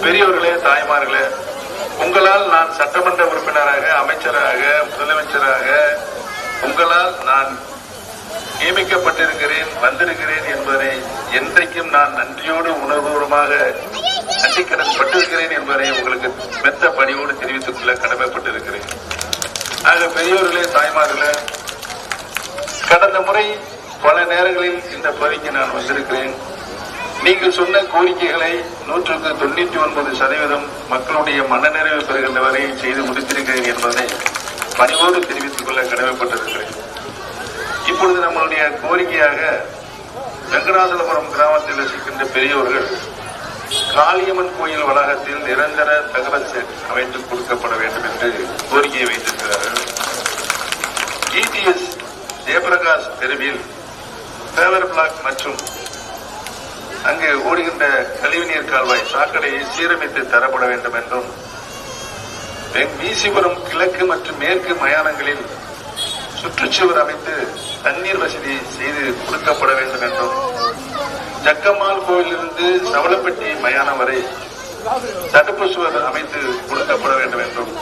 பெரியவர்களே, தாய்மார்களே, உங்களால் நான் சட்டமன்ற உறுப்பினராக, அமைச்சராக, முதலமைச்சராக உங்களால் நான் நியமிக்கப்பட்டிருக்கிறேன், வந்திருக்கிறேன் என்பதை என்றைக்கும் நான் நன்றியோடு உணர்வுபூர்வமாக நன்றிக்கடன் பட்டிருக்கிறேன் என்பதை உங்களுக்கு மெத்த பணியோடு தெரிவித்துக் கொள்ள கடமைப்பட்டிருக்கிறேன். ஆக பெரியோர்களே, தாய்மார்களே, கடந்த முறை பல நேரங்களில் இந்த பகுதிக்கு நான் வந்திருக்கிறேன். நீங்கள் சொன்ன கோரிக்கைகளை 199% மக்களுடைய மனநிறைவு பெறுகின்ற வரை செய்து முடித்திருக்கிறேன் என்பதை பணிவோடு தெரிவித்துக் கொள்ள கடமைப்பட்டிருக்கிறேன். இப்பொழுது நம்மளுடைய கோரிக்கையாக வெங்கடாசலபுரம் கிராமத்தில் வசிக்கின்ற பெரியோர்கள் காளியம்மன் கோயில் வளாகத்தில் நிரந்தர தகவல் செட் அமைத்துக் கொடுக்கப்பட வேண்டும் என்று கோரிக்கையை வைத்திருக்கிறார்கள். ETS ஜெயபிரகாஷ் தெருவில் பேவர் பிளாக் மற்றும் அங்கு ஓடுகின்ற கழிவுநீர் கால்வாய் சாக்கடையை சீரமைத்து தரப்பட வேண்டும் என்றும், வீசிபுரம் கிழக்கு மற்றும் மேற்கு மயானங்களில் சுற்றுச்சுவர் அமைத்து தண்ணீர் வசதி செய்து கொடுக்கப்பட வேண்டும் என்றும், ஜக்கம்மாள் கோயிலிருந்து சவளப்பட்டி மயானம் வரை தடுப்பு சுவர் அமைத்து கொடுக்கப்பட வேண்டும் என்றும்,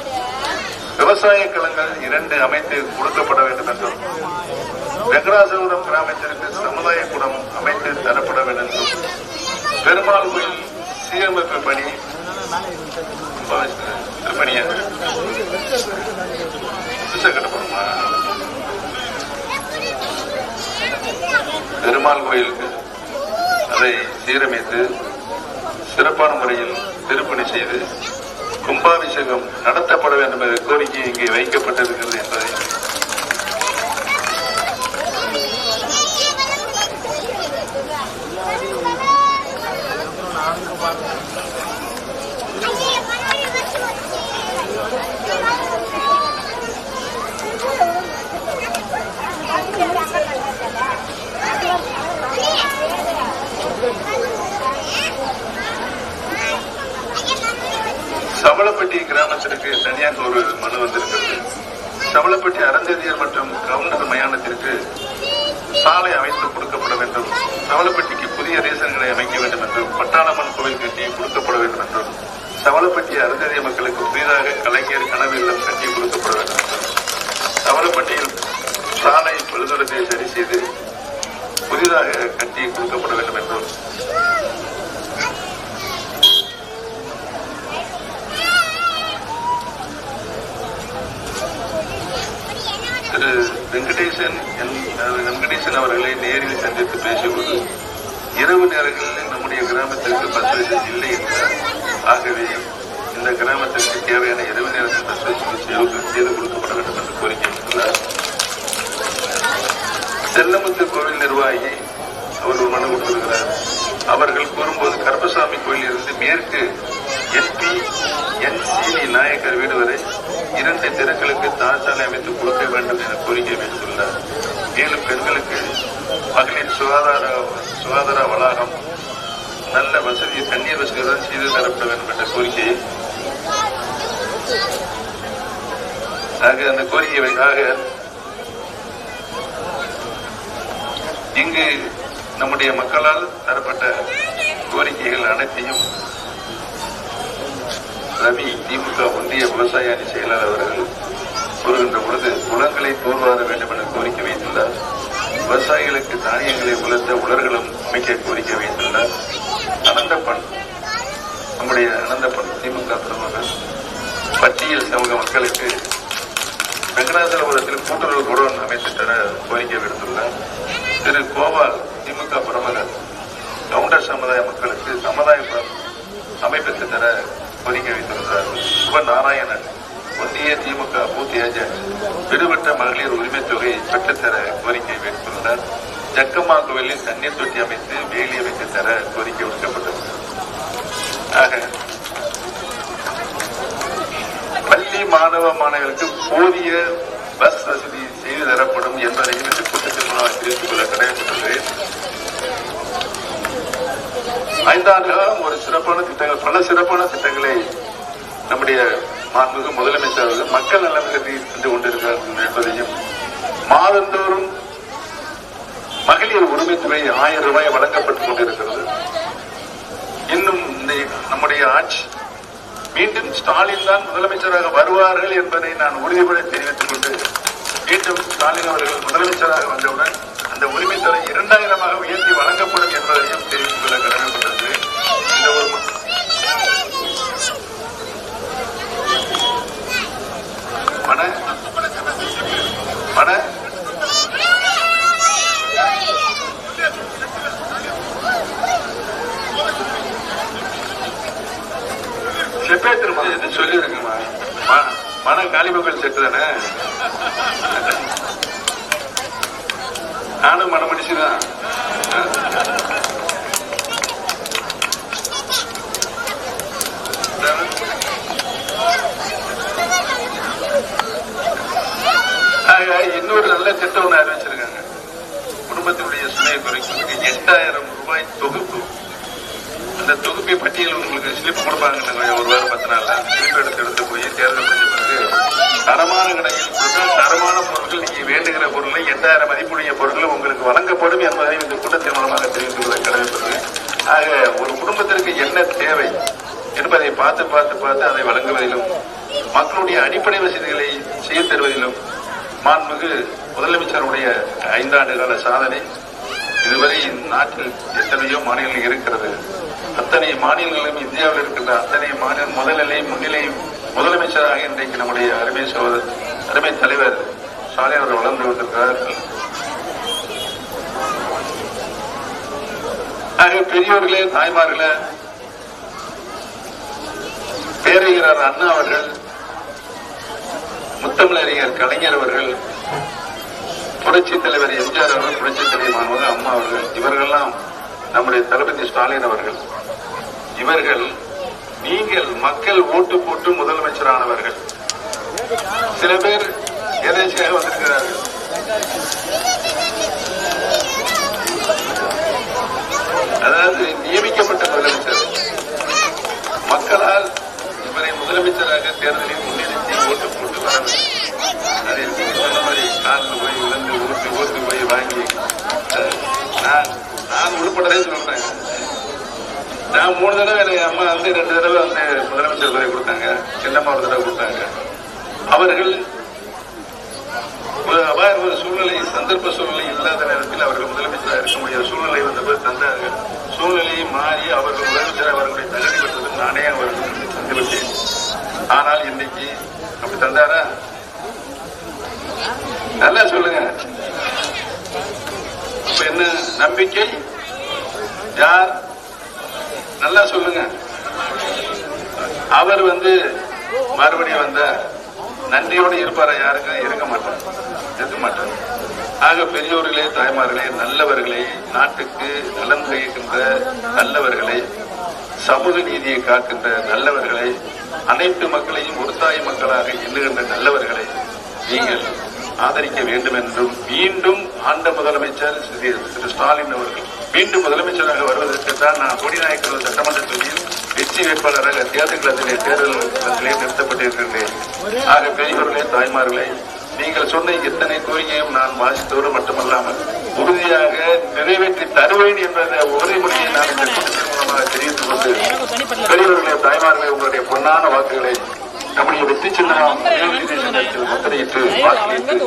விவசாய களங்கள் 2 அமைத்து கொடுக்கப்பட வேண்டும் என்றும், வெங்கடாசலபுரம் கிராமத்திற்கு சமுதாய கூடம் அமைத்து தரப்பட வேண்டும் என்றும், பெருமாள் கோயில் சீரமைப்பு பணி பெருமாள் கோயிலுக்கு அதை சீரமைத்து சிறப்பான முறையில் திருப்பணி செய்து கும்பாபிஷேகம் நடத்தப்பட வேண்டும் என்ற கோரிக்கை இங்கே வைக்கப்பட்டிருக்கிறது என்பதை சவளப்பட்டி கிராமத்திற்கு தனியாக ஒரு மனு வந்திருக்கிறது. சவளப்பட்டி அறந்ததியர் மற்றும் கவுண்டர் மயானத்திற்கு சாலை அமைத்து கொடுக்கப்பட வேண்டும், சவளப்பட்டிக்கு புதிய ரேஷன் கடை அமைக்க வேண்டும் என்றும், பட்டாளம்மன் கோவில் கட்டி கொடுக்கப்பட வேண்டும் என்றும், சவளப்பட்டி அறந்ததிய மக்களுக்கு புதிதாக கலைஞர் கனவு இல்லம் கட்டி கொடுக்கப்பட வேண்டும் என்றும், சவளப்பட்டியில் சாலை பழுதுறத்தை சரி செய்து புதிதாக கட்டி கொடுக்கப்பட வேண்டும் என்றும், திரு வெங்கடேசன் அவர்களை நேரில் சந்தித்து பேசும்போது இரவு நேரங்களில் நம்முடைய கிராமத்திற்கு பஸ் வசதி இல்லை என்றார். ஆகவே இந்த கிராமத்திற்கு தேவையான இரவு நேரத்தில் பஸ் வசதி செய்து கொடுக்கப்பட வேண்டும் என்று கோரிக்கை வைத்துள்ளார். செல்லமுத்து கோவில் நிர்வாகி அவர் ஒரு மனு கொடுத்திருக்கிறார். அவர்கள் கூறும்போது கருப்பசாமி கோயில் இருந்து மேற்கு MP NCV நாயக்கர் வீடு வரை 2 தெருக்களுக்கு தார்சாலை அமைத்து கொடுக்க வேண்டும் என கோரிக்கை வைத்துள்ளார். மேலும் பெண்களுக்கு மகளிர் சுகாதார வளாகம் நல்ல வசதி தண்ணீர் வசதியுடன் செய்து தரப்பட வேண்டும் என்ற கோரிக்கையை அந்த கோரிக்கையாக இங்கு நம்முடைய மக்களால் தரப்பட்ட கோரிக்கைகள் அனைத்தையும் ரவி திமுக ஒன்றிய விவசாய அணி செயலாளர் அவர்கள் கூறுகின்ற பொழுது குளங்களை தூர்வார வேண்டும் என கோரிக்கை வைத்துள்ளார். விவசாயிகளுக்கு தானியங்களை உலர்த்த உலர்களும் அமைக்க கோரிக்கை வைத்துள்ளார். அனந்தப்பன் நம்முடைய அனந்தப்பன் திமுக பிரமுகர் பட்டியல் சமூக மக்களுக்கு வெங்கடாசலபுரத்தில் கூட்டுறவு குடோன் அமைத்து தர கோரிக்கை விடுத்துள்ளார். திரு கோபால் திமுக பிரமுகர் கவுண்டர் சமுதாய மக்களுக்கு சமுதாய அமைப்பித்து தர கோரிக்கை வைத்திருந்தார். நாராயணன் ஒன்றிய திமுக பூத் ஏஜென்ட் விடுபட்ட மகளிர் உரிமை தொகையை பெற்றுத்தர கோரிக்கை வைத்துள்ளார். ஜக்கம்மா கோவிலில் தண்ணீர் தொட்டி அமைத்து வேலி அமைத்து தர கோரிக்கை விடுக்கப்பட்டது. ஆக பள்ளி மாணவ மாணவர்களுக்கு போதிய பஸ் வசதி செய்து தரப்படும் என்பதையும் இந்த கூட்டத்தில் மூலமாக தெரிவித்துக் கொள்ள கடமைப்பட்டுள்ளேன். 5 ஆண்டு காலம் ஒரு சிறப்பான திட்டங்கள், பல சிறப்பான திட்டங்களை நம்முடைய மாண்புமிகு முதலமைச்சர் அவர்கள் மக்கள் நலன் கருதி சென்று கொண்டிருக்கிறார் என்பதையும், மாதந்தோறும் மகளிர் உரிமைத் தொகை 1000 ரூபாய் வழங்கப்பட்டுக் கொண்டிருக்கிறது. இன்னும் இந்த நம்முடைய ஆட்சி மீண்டும் ஸ்டாலின் தான் முதலமைச்சராக வருவார்கள் என்பதை நான் உறுதிபட தெரிவித்துக் கொண்டு மீண்டும் ஸ்டாலின் அவர்கள் முதலமைச்சராக வந்தவுடன் அந்த உரிமை தொகை 2000 உயர்த்தி வழங்கப்படும் என்பதையும் தெரிவித்துக் கொள்ள கடமைப்பட்டது. இந்த ஒரு சொல்லி இருக்குமா மன காலிமகள் செட்டு தானே, நானும் மனமடிச்சுதான். இன்னொரு நல்ல திட்டம் ஒன்று அறிவிச்சிருக்காங்க. குடும்பத்தினுடைய சுமையை குறைக்கிறதுக்கு 8000 ரூபாய் தொகுப்பு. அந்த தொகுப்பை பட்டியல் உங்களுக்கு ஸ்லிப் கொடுப்பாங்க. ஒரு வாரம் 10 நாள்ல ஸ்லிப் எடுத்து போய் தேர்தல் முடிஞ்ச பிறகு தரமான கடையில் தரமான பொருட்கள் நீங்க வேண்டுகிற பொருளை 8000 மதிப்புடைய பொருட்கள் உங்களுக்கு வழங்கப்படும் என்பதை இந்த கூட்டத்தின் மூலமாக தெரிவித்துள்ள கடமைப்படுது. ஆக ஒரு குடும்பத்திற்கு என்ன தேவை என்பதை பார்த்து அதை வழங்குவதிலும் மக்களுடைய அடிப்படை வசதிகளை செய்ய தருவதிலும் மாண்புமிகு முதலமைச்சருடைய 5 ஆண்டு கால சாதனை. இதுவரை நாட்டில் எத்தனையோ மாநிலங்கள் இருக்கிறது. அத்தனை மாநிலங்களும் இந்தியாவில் இருக்கின்ற அத்தனை மாநில முதல்நிலை முன்னிலை முதலமைச்சராக இன்றைக்கு நம்முடைய அருமை தலைவர் ஸ்டாலின் அவர்கள் வளர்ந்து வந்திருக்கிறார்கள். ஆக பெரியவர்களே, தாய்மார்களே, பேரறிஞர் அண்ணா அவர்கள், முத்தமிழறிஞர் கலைஞர் அவர்கள், புரட்சி தலைவர் எம்ஜிஆர் அவர்கள், புரட்சி தலைவர் அம்மா அவர்கள், இவர்களெல்லாம் நம்முடைய தளபதி ஸ்டாலின் அவர்கள். இவர்கள் நீங்கள் மக்கள் ஓட்டு போட்டு முதலமைச்சரானவர்கள். சில பேர் எதேச்சையாக வந்திருக்கிறார்கள். அதாவது நியமிக்கப்பட்ட முதலமைச்சர் மக்களால் இவரை முதலமைச்சராக தேர்தலில் முன்னிறுத்தி ஓட்டு போட்டு வரவில்லை. அதை சொன்ன மாதிரி காலில் போய் விழுந்து ஓட்டு போய் வாங்கி நான் உள்படவே சொல்றேன். நான் 3 தடவை என் அம்மா 2 தடவை முதலமைச்சர் துறை கொடுத்தாங்க, சின்னம்மா ஒரு தடவை கொடுத்தாங்க. அவர்கள் ஒரு சூழ்நிலை சந்தர்ப்ப சூழ்நிலை இல்லாத நேரத்தில் அவர்கள் முதலமைச்சராக இருக்க முடியாத சூழ்நிலை வந்தபோது தந்தார்கள். சூழ்நிலையை மாறி அவர்கள் முதலமைச்சர் அவர்களை தகுதி பெற்றது நானே அவர்கள் சந்திப்பேன். ஆனால் இன்னைக்கு அப்படி தந்தாரா? நல்லா சொல்லுங்க. இப்ப என்ன நம்பிக்கை? யார் நல்லா சொல்லுங்க. அவர் மறுபடியும் வந்த நன்றியோடு இருப்பாரா? யாருங்க இருக்க மாட்டார். ஆக பெரியோர்களே, தாய்மார்களே, நல்லவர்களை, நாட்டுக்கு நலன் செய்கின்ற நல்லவர்களை, சமூக நீதியை காக்கின்ற நல்லவர்களை, அனைத்து மக்களையும் ஒரு தாய் மக்களாக எண்ணுகின்ற நல்லவர்களை நீங்கள் ஆதரிக்க வேண்டும் என்றும் மீண்டும் ஆண்ட முதலமைச்சர் திரு ஸ்டாலின் அவர்கள் மீண்டும் முதலமைச்சராக வருவதற்கு தான் நான் கொடிநாயக்கர் சட்டமன்ற தொகுதியில் வெற்றி வேட்பாளராக தேர்தல் நிறுத்தப்பட்டிருக்கின்றேன். ஆக பெரியவர்களே, தாய்மார்களே, நீங்கள் சொன்ன எத்தனை கோரிக்கையும் நான் வாசித்தோடு மட்டுமல்லாமல் உறுதியாக நிறைவேற்றி தருவேன் என்ற உறுதிமொழியை நான் இந்த கூட்டத்தின் மூலமாக தெரிவித்துக் கொண்டு பெரியவர்களே, தாய்மார்களே, உங்களுடைய பொன்னான வாக்குகளை நம்முடைய வெற்றி சின்னம் முத்திரையிட்டு வாக்களித்து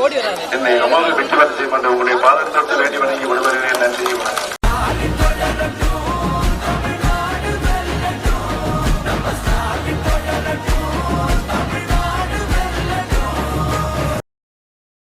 என்னை அமோக வெற்றி பெற செய்யும் என்ற உங்களுடைய பாதத்தொட்டு வேண்டி வணங்கி விடுவதே. நன்றி, வணக்கம்.